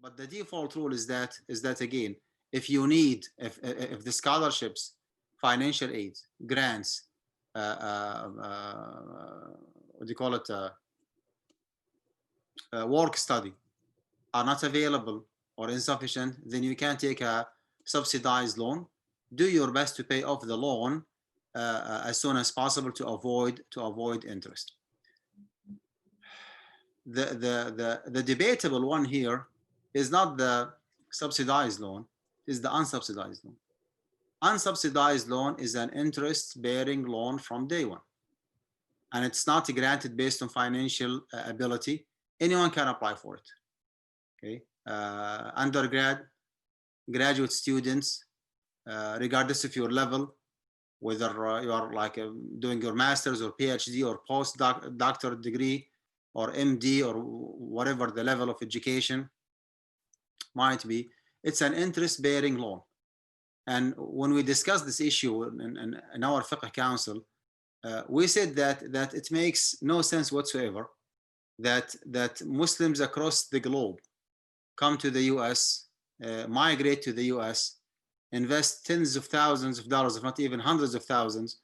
But the default rule is that again, if you need, if the scholarships, financial aid, grants, what do you call it, work study are not available or insufficient, then you can take a subsidized loan. Do your best to pay off the loan as soon as possible to avoid interest. The debatable one here is not the subsidized loan, is the unsubsidized loan. Unsubsidized loan is an interest-bearing loan from day one, and it's not granted based on financial ability. Anyone can apply for it. Okay, undergrad, graduate students, regardless of your level, whether you are like doing your master's or PhD or postdoctoral degree or MD or whatever the level of education might be, it's an interest-bearing loan. And when we discussed this issue in our fiqh council, we said that it makes no sense whatsoever that Muslims across the globe come to the US, migrate to the US, invest tens of thousands of dollars, if not even hundreds of thousands,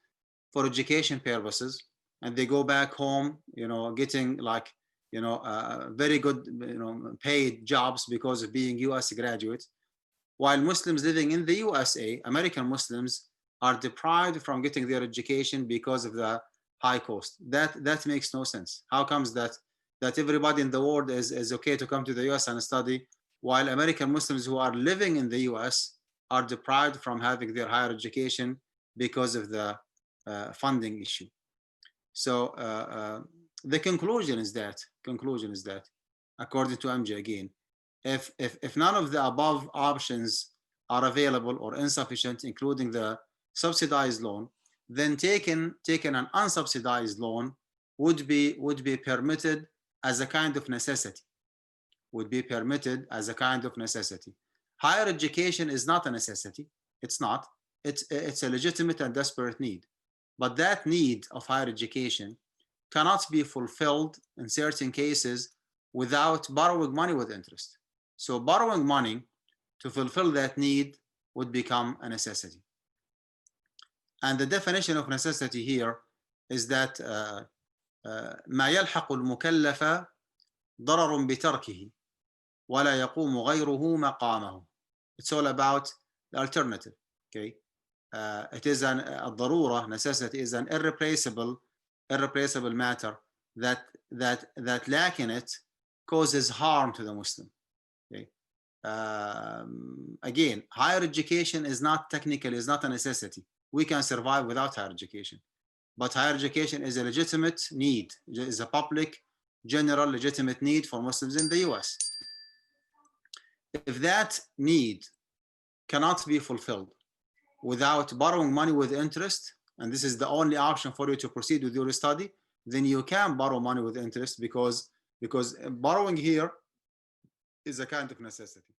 for education purposes, and they go back home, getting like, very good, paid jobs because of being US graduates, while Muslims living in the USA, American Muslims, are deprived from getting their education because of the high cost. That makes no sense. How comes that everybody in the world is okay to come to the US and study, while American Muslims who are living in the US are deprived from having their higher education because of the funding issue? So the conclusion is that, according to MJ again, if none of the above options are available or insufficient, including the subsidized loan, then taking an unsubsidized loan would be permitted as a kind of necessity. Higher education is not a necessity. It's not. It's a legitimate and desperate need. But that need of higher education cannot be fulfilled in certain cases without borrowing money with interest. So borrowing money to fulfill that need would become a necessity. And the definition of necessity here is that ما يلحق المكلف ضرر بتركه ولا يقوم غيره مقامه. It's all about the alternative. Okay, it is الضرورة, necessity is an irreplaceable matter that lacking it causes harm to the Muslim. Okay, again, higher education is not a necessity. We can survive without higher education, but higher education is a legitimate need, is a public, general, legitimate need for Muslims in the US. If that need cannot be fulfilled without borrowing money with interest, and this is the only option for you to proceed with your study, then you can borrow money with interest because borrowing here is a kind of necessity.